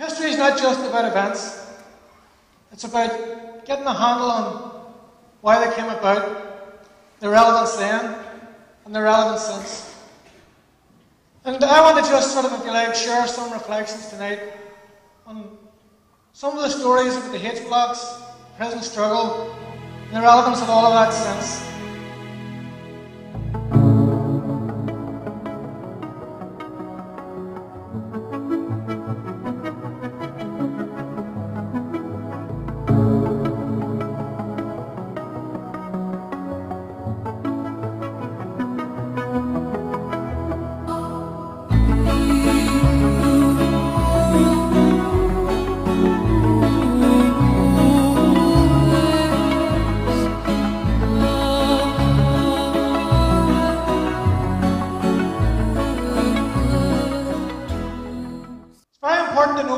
History is not just about events. It's about getting a handle on why they came about, the relevance then, and the relevance since. And I want to just sort of, if you like, share some reflections tonight on some of the stories about the H blocks, prison struggle, and the relevance of all of that since.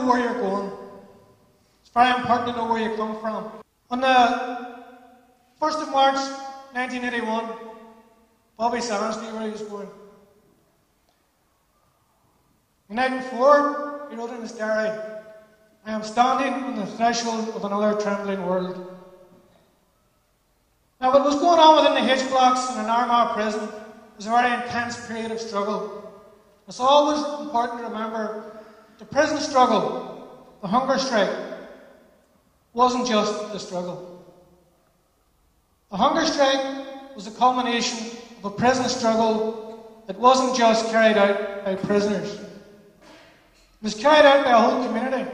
Where you're going. It's very important to know where you come from. On the 1st of March 1981, Bobby Sands knew where he was going. The night before, he wrote in his diary, "I am standing on the threshold of another trembling world." Now, what was going on within the H blocks in an Armagh prison was a very intense period of struggle. It's always important to remember the prison struggle, the hunger strike, wasn't just the struggle. The hunger strike was a culmination of a prison struggle that wasn't just carried out by prisoners. It was carried out by a whole community.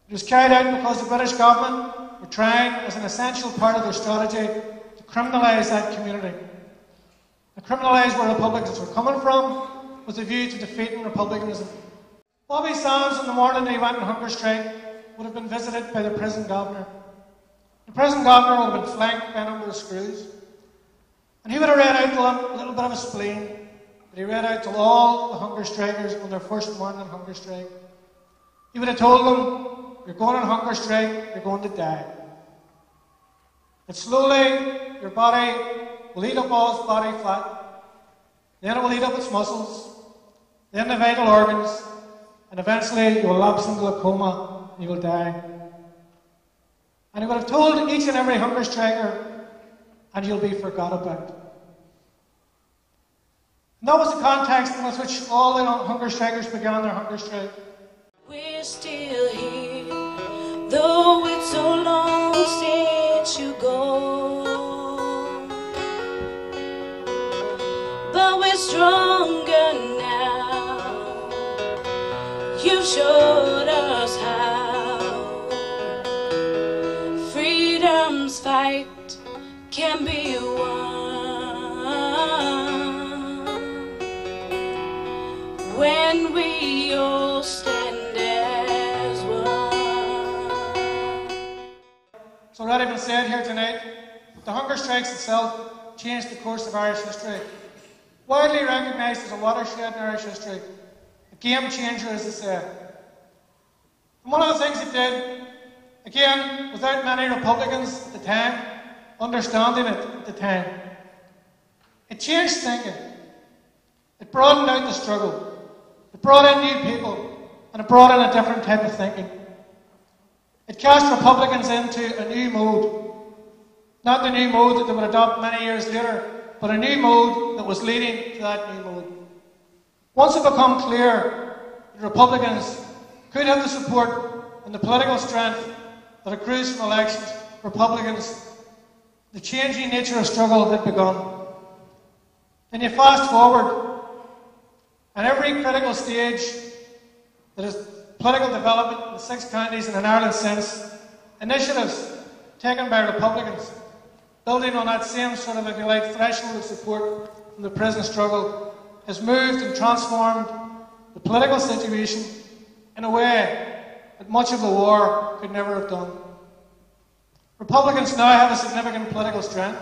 It was carried out because the British government were trying, as an essential part of their strategy, to criminalise that community. To criminalise where Republicans were coming from with a view to defeating republicanism. Bobby Sands, on the morning he went on hunger strike, would have been visited by the prison governor. The prison governor would have been flanked by a number of screws. And he would have read out to him a little bit of a spleen that he read out to all the hunger strikers on their first morning on hunger strike. He would have told them, "You're going on hunger strike, you're going to die. But slowly, your body will eat up all its body fat, then it will eat up its muscles, then the vital organs, and eventually you will lapse into a coma and you will die." And he would have told each and every hunger striker, "And you'll be forgot about." And that was the context in which all the hunger strikers began their hunger strike. We're still here, though it's so long since you go. But we're stronger now. You showed us how freedom's fight can be won when we all stand as one. It's already been said here tonight, the hunger strikes itself changed the course of Irish history. Widely recognised as a watershed in Irish history. A game changer, as they say. And one of the things it did, again, without many Republicans at the time understanding it at the time, it changed thinking. It broadened out the struggle. It brought in new people, and it brought in a different type of thinking. It cast Republicans into a new mode. Not the new mode that they would adopt many years later, but a new mode that was leading to that new mode. Once it became clear that Republicans could have the support and the political strength that accrues from elections, Republicans, the changing nature of struggle had begun. Then you fast forward, and every critical stage that is political development in the 6 counties and in Ireland since, initiatives taken by Republicans, building on that same sort of, if you like, threshold of support from the prison struggle, has moved and transformed the political situation in a way that much of the war could never have done. Republicans now have a significant political strength.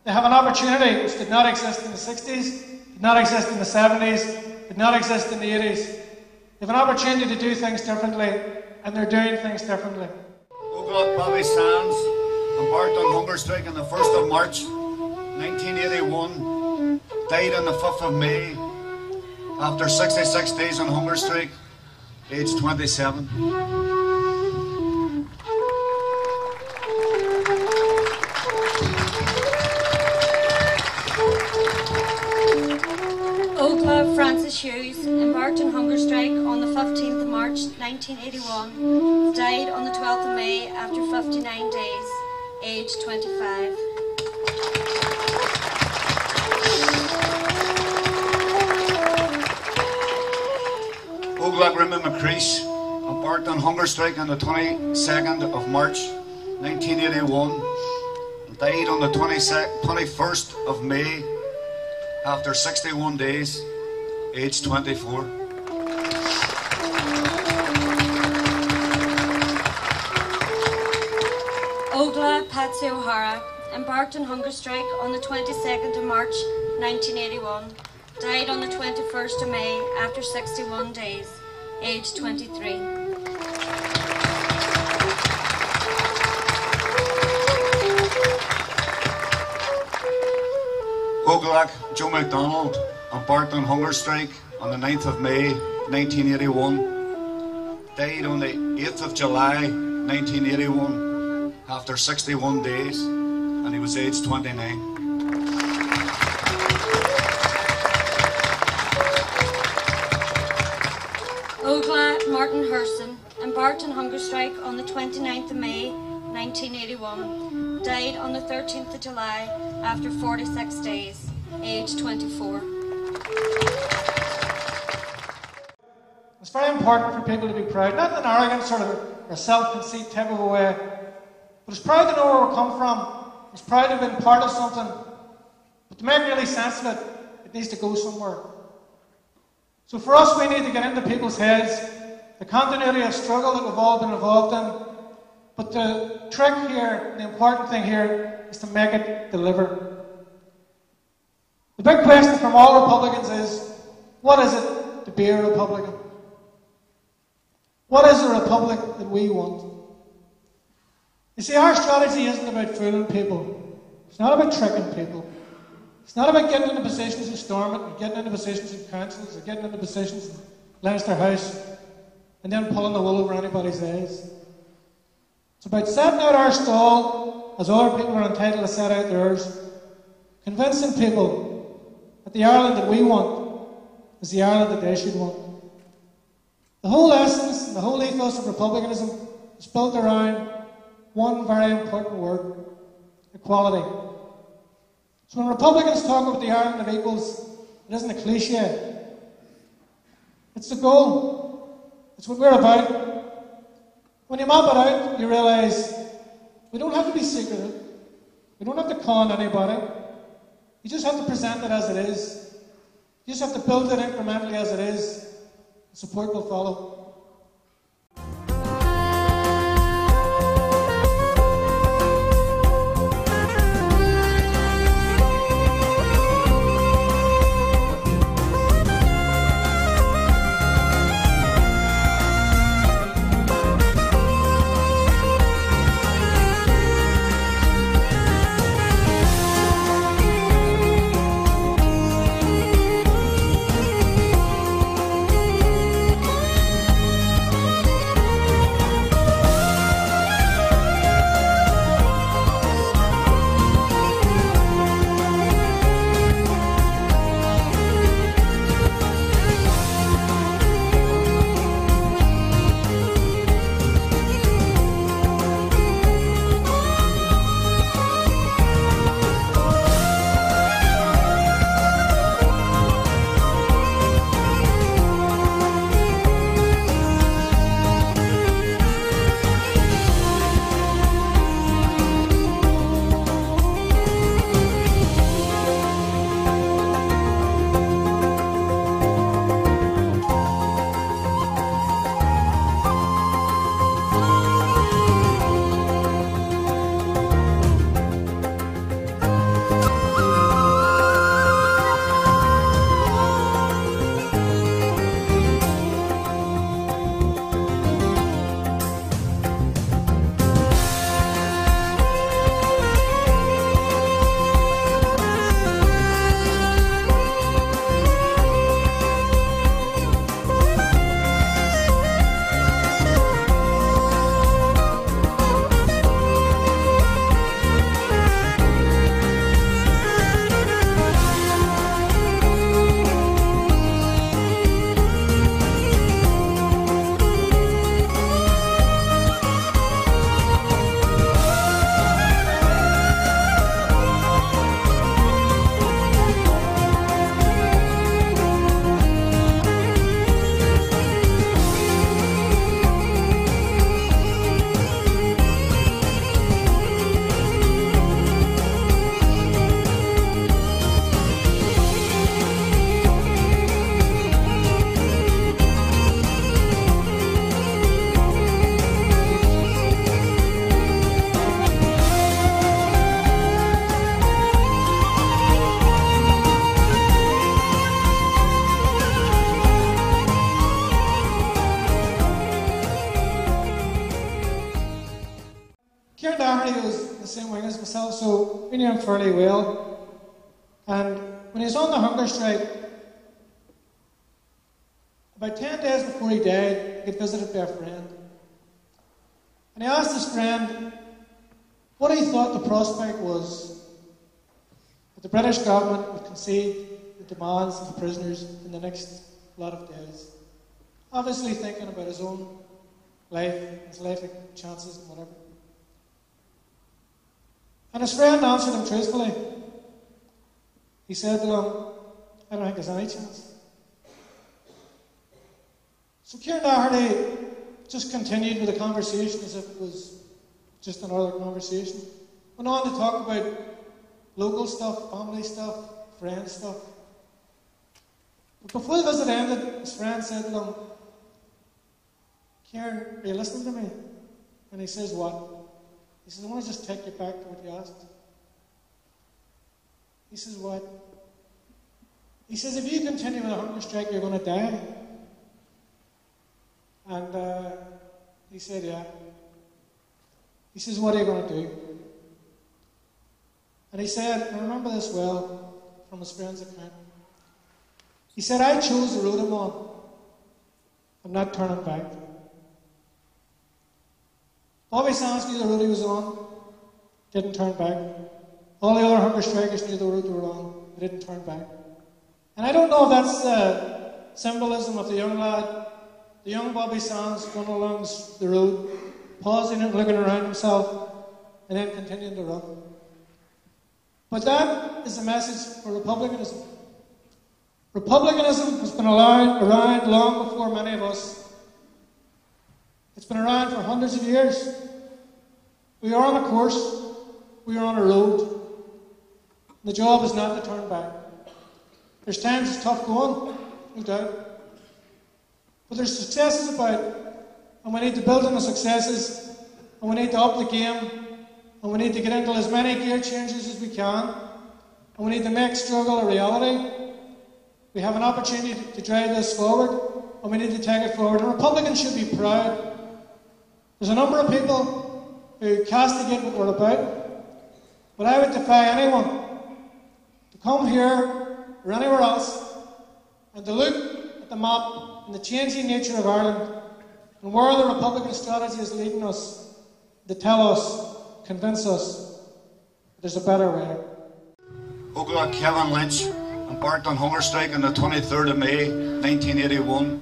They have an opportunity which did not exist in the 60s, did not exist in the 70s, did not exist in the 80s. They have an opportunity to do things differently, and they're doing things differently. Oglot Bobby Sands embarked on hunger strike on the 1st of March 1981, died on the 5th of May after 66 days on hunger strike. aged 27. Ogla Francis Hughes embarked on hunger strike on the 15th of March 1981, died on the 12th of May after 59 days, aged 25. Ogla McCreesh embarked on hunger strike on the 22nd of March 1981 and died on the 21st of May after 61 days, aged 24. Ogla Patsy O'Hara embarked on hunger strike on the 22nd of March 1981, died on the 21st of May after 61 days, aged 23. Oglak Joe MacDonald embarked on hunger strike on the 9th of May 1981, died on the 8th of July 1981 after 61 days, and he was aged 29. Ogla Martin Herson embarked on hunger strike on the 29th of May 1981, died on the 13th of July after 46 days, aged 24. It's very important for people to be proud, not in an arrogant sort of or self-conceit type of a way, but it's proud to know where we come from. It's proud to have been part of something. But to make really sense of it, it needs to go somewhere. So for us, we need to get into people's heads the continuity of struggle that we've all been involved in. But the trick here, the important thing here, is to make it deliver. The big question from all Republicans is, what is it to be a Republican? What is the republic that we want? You see, our strategy isn't about fooling people. It's not about tricking people. It's not about getting into positions in Stormont, or getting into positions in councils, or getting into positions in Leinster House, and then pulling the wool over anybody's eyes. It's about setting out our stall as other people are entitled to set out theirs, convincing people that the Ireland that we want is the Ireland that they should want. The whole essence and the whole ethos of republicanism is built around one very important word: equality. So when Republicans talk about the Ireland of equals, it isn't a cliche. It's the goal. It's what we're about. When you map it out, you realise we don't have to be secretive. We don't have to con anybody. You just have to present it as it is. You just have to build it incrementally as it is. Support will follow. Kieran Doherty was the same wing as myself, so we knew him fairly well. And when he was on the hunger strike, about 10 days before he died, he got visited by a friend. And he asked his friend what he thought the prospect was that the British government would concede the demands of the prisoners in the next lot of days. Obviously thinking about his own life, his life chances and whatever. And his friend answered him truthfully. He said to him, I don't think there's any chance. So Kieran Doherty just continued with the conversation as if it was just another conversation. Went on to talk about local stuff, family stuff, friend stuff. But before the visit ended, his friend said to him, Kieran, are you listening to me? And he says, what? He says, I want to just take you back to what you asked. He says, what? He says, if you continue with a hunger strike, you're going to die. And he said, yeah. He says, what are you going to do? And he said, and I remember this well from his friend's account. He said, I chose the road I'm on. I'm not turning back. Bobby Sands knew the road he was on, didn't turn back. All the other hunger strikers knew the road they were on, they didn't turn back. And I don't know if that's symbolism of the young lad, the young Bobby Sands going along the road, pausing and looking around himself, and then continuing to run. But that is the message for republicanism. Republicanism has been around long before many of us. It's been around for hundreds of years. We are on a course. We are on a road. The job is not to turn back. There's times it's tough going, no doubt. But there's successes about it. And we need to build on the successes. And we need to up the game. And we need to get into as many gear changes as we can. And we need to make struggle a reality. We have an opportunity to drive this forward. And we need to take it forward. And Republicans should be proud. There's a number of people who castigate what we're about, but I would defy anyone to come here or anywhere else and to look at the map and the changing nature of Ireland and where the Republican strategy is leading us, to tell us, convince us that there's a better way. Ogla Kevin Lynch embarked on Hungerstrike on the 23rd of May 1981,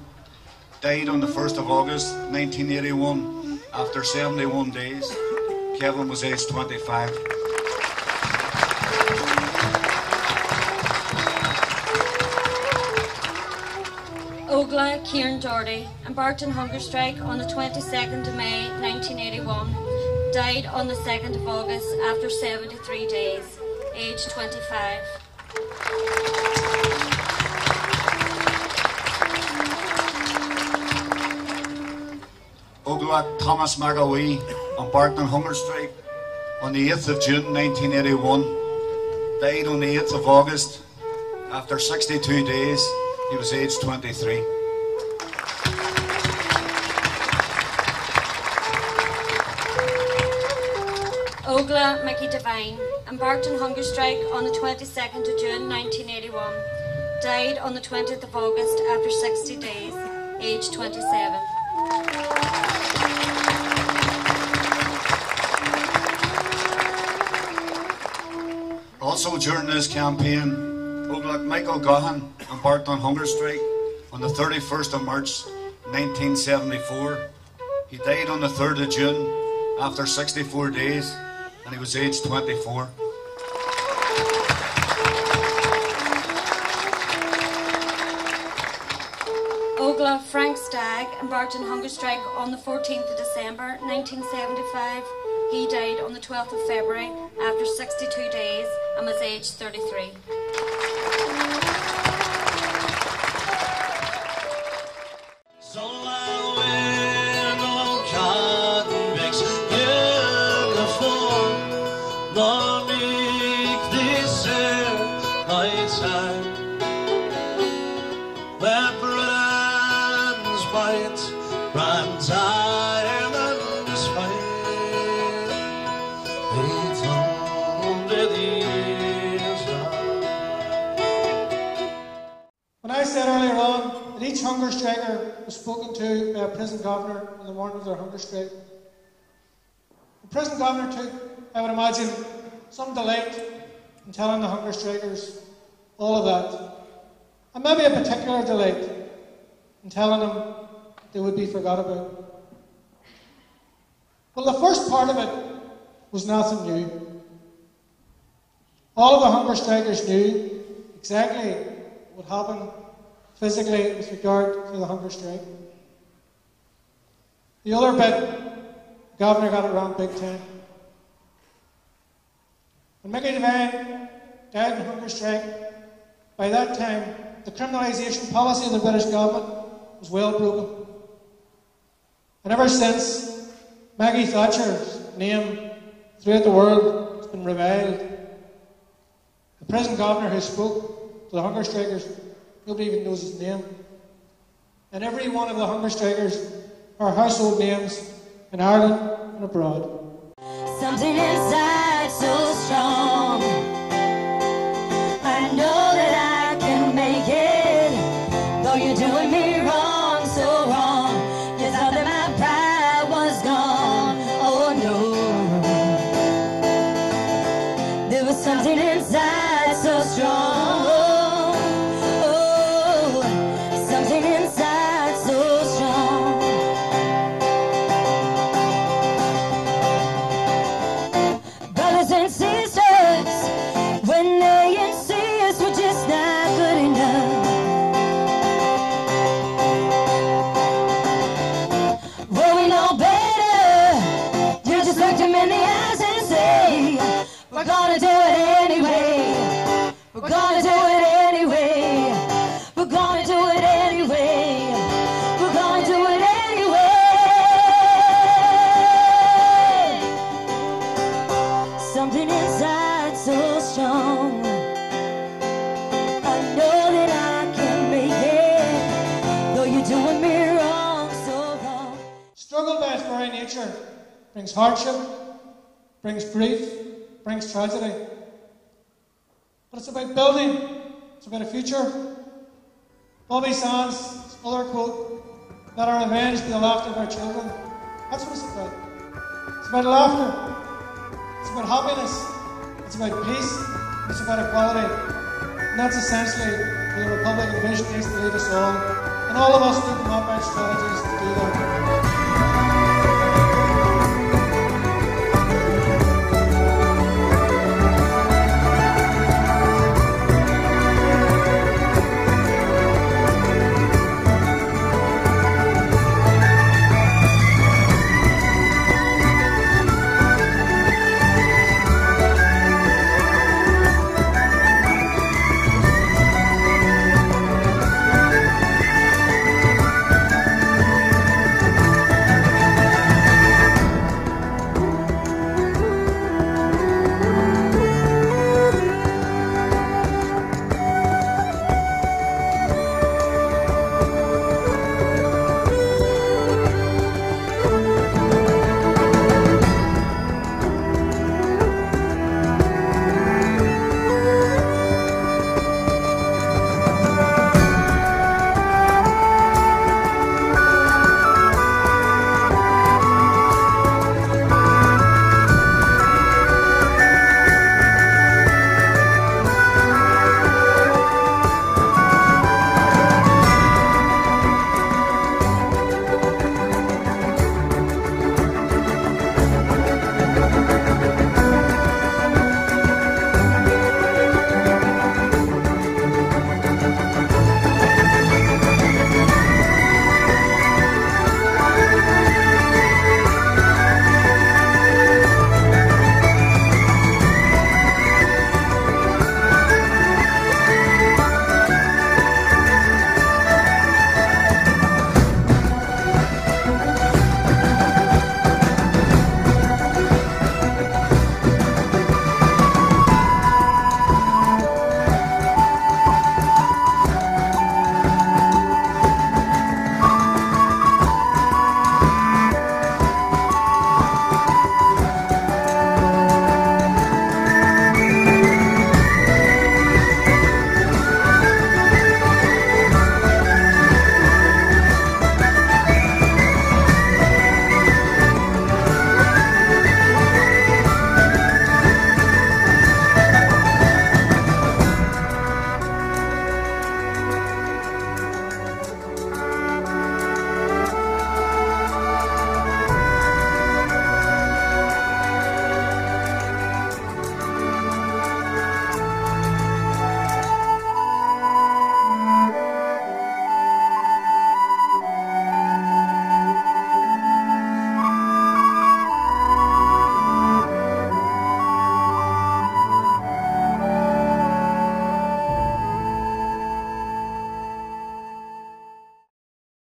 died on the 1st of August 1981. After 71 days, Kevin was aged 25. Ogla Kieran Doherty embarked on hunger strike on the 22nd of May 1981, died on the 2nd of August after 73 days, aged 25. Ogla Thomas McAwee embarked on Hungerstrike on the 8th of June 1981, died on the 8th of August. After 62 days, he was aged 23. Ogla Mickey Devine embarked on hunger strike on the 22nd of June 1981, died on the 20th of August after 60 days, aged 27. Also during this campaign, Ogla Michael Gahan embarked on Hungerstrike on the 31st of March 1974. He died on the 3rd of June after 64 days, and he was aged 24. Ogla Frank Stagg embarked on hunger strike on the 14th of December 1975. He died on the 12th of February after 62 days and was aged 33. hunger striker was spoken to by a prison governor on the morning of their hunger strike. The prison governor took, I would imagine, some delight in telling the hunger strikers all of that. And maybe a particular delight in telling them they would be forgot about. Well, the first part of it was nothing new. All of the hunger strikers knew exactly what happened physically with regard to the hunger strike. The other bit, the governor got it wrong big time. When Mickey Devine died in hunger strike, by that time, the criminalisation policy of the British government was well broken. And ever since, Maggie Thatcher's name throughout the world has been reviled. The prison governor who spoke to the hunger strikers, nobody even knows his name. And every one of the hunger strikers are household names in Ireland and abroad. Something inside so strong. I know that I can make it. Though you're doing me wrong, so wrong. You thought that my pride was gone. Oh no. There was something inside so strong. Oh, something inside so strong. Brothers and sisters, when they insist we're just not good enough. Well, we know better. You just look them in the eyes and say, we're gonna do it anyway. We're gonna do it anyway. We're gonna do it anyway. We're gonna do it anyway. Something inside so strong. I know that I can make it. Though you're doing me wrong, so wrong. Struggle by its very nature brings hardship, brings grief, brings tragedy. But it's about building, it's about a future. Bobby Sands' other quote, "Let our revenge be the laughter of our children." That's what it's about. It's about laughter, it's about happiness, it's about peace, it's about equality. And that's essentially where the Republican vision needs to lead us all. And all of us need to map out strategies to do that.